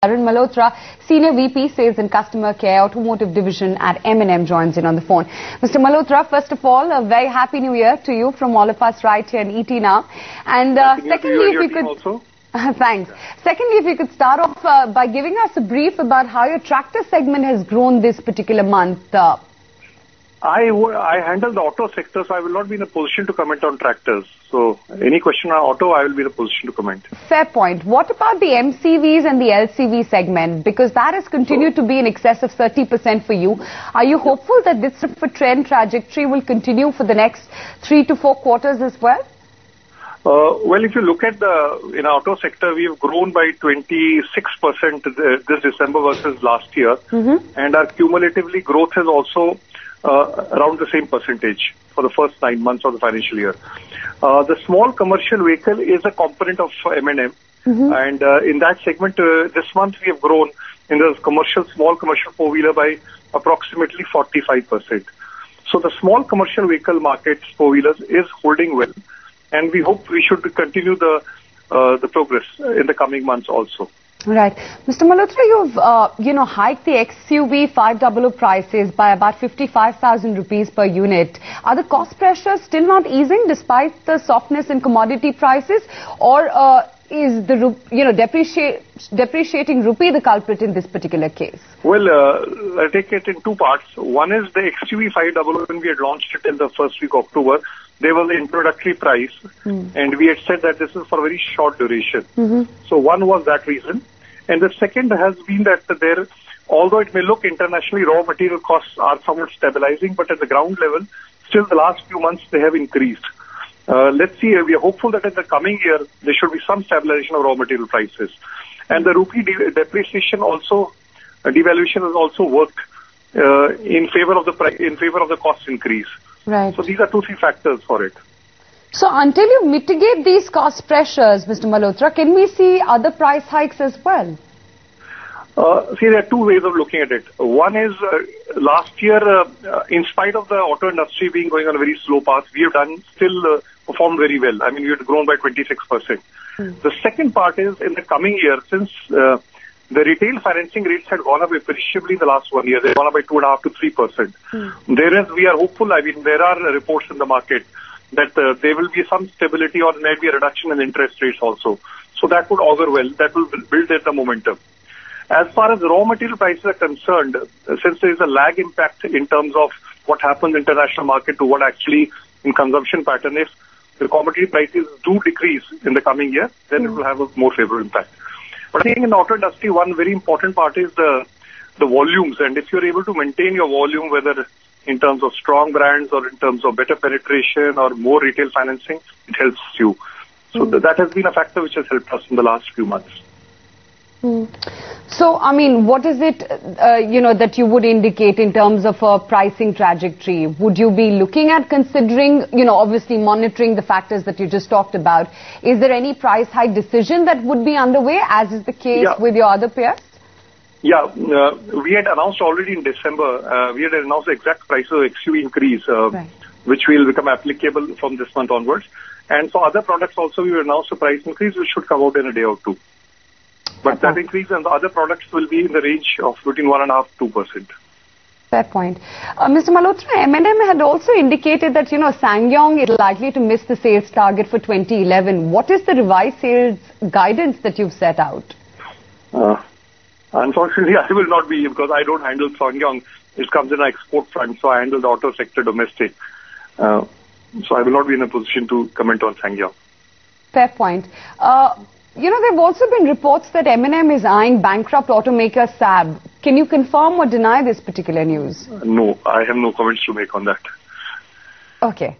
Arun Malhotra, Senior VP Sales and Customer Care, Automotive Division at M&M, joins in on the phone. Mr. Malhotra, first of all, a very happy New Year to you from all of us right here in ET Now. And secondly, if you could... Also? Thanks. Secondly, if you could start off by giving us a brief about how your tractor segment has grown this particular month. I handle the auto sector, so I will not be in a position to comment on tractors. So any question on auto, I will be in a position to comment. Fair point. What about the MCVs and the LCV segment? Because that has continued to be in excess of 30% for you. Are you hopeful that this trend trajectory will continue for the next 3 to 4 quarters as well? Well, if you look at in auto sector, we have grown by 26% this December versus last year. And our cumulatively growth has also around the same percentage for the first 9 months of the financial year. The small commercial vehicle is a component of M&M. And in that segment, this month we have grown in the small commercial four-wheeler by approximately 45%. So the small commercial vehicle market, four-wheelers, is holding well. And we hope we should continue the progress in the coming months also. Right. Mr. Malhotra, you've, hiked the XUV 500 prices by about 55,000 rupees per unit. Are the cost pressures still not easing despite the softness in commodity prices? Or is the, depreciating rupee the culprit in this particular case? Well, I'll take it in two parts. One is the XUV 500, when we had launched it in the first week of October, there was an introductory price, and we had said that this is for a very short duration. So one was that reason. And the second has been that although it may look internationally, raw material costs are somewhat stabilizing, but at the ground level, still the last few months they have increased. Let's see, we are hopeful that in the coming year, there should be some stabilization of raw material prices. And the rupee depreciation also, devaluation has also worked in favor of the cost increase. Right. So these are 2-3 factors for it. So until you mitigate these cost pressures, Mr. Malhotra, can we see other price hikes as well? See, there are two ways of looking at it. One is last year, in spite of the auto industry going on a very slow path, we have still performed very well. I mean, we have grown by 26%. The second part is in the coming year, since the retail financing rates had gone up appreciably in the last 1 year, they've gone up by 2.5 to 3%. Whereas we are hopeful, I mean, there are reports in the market that there will be some stability or maybe a reduction in interest rates also. So that would augur well. That will build the momentum. As far as raw material prices are concerned, since there is a lag impact in terms of what happens in the international market to what actually in consumption pattern is, the commodity prices do decrease in the coming year, then it will have a more favorable impact. But I think in the auto industry, one very important part is the volumes. And if you're able to maintain your volume, whether in terms of strong brands or in terms of better penetration or more retail financing, it helps you. So that has been a factor which has helped us in the last few months. So, I mean, what is it, that you would indicate in terms of a pricing trajectory? Would you be looking at considering, obviously monitoring the factors that you just talked about? Is there any price hike decision that would be underway, as is the case with your other peers? Yeah, we had announced already in December, we had announced the exact price of XUV increase, which will become applicable from this month onwards. And for other products also, we will announce a price increase, which should come out in a day or two. But that increase and the other products will be in the range of between 1.5% to 2%. Fair point. Mr. Malhotra, M&M had also indicated that, SsangYong is likely to miss the sales target for 2011. What is the revised sales guidance that you've set out? Unfortunately, I will not be, because I don't handle SsangYong. It comes in an export front, so I handle the auto sector domestic. So I will not be in a position to comment on SsangYong. Fair point. There have also been reports that M&M is eyeing bankrupt automaker SAAB. Can you confirm or deny this particular news? No, I have no comments to make on that. Okay.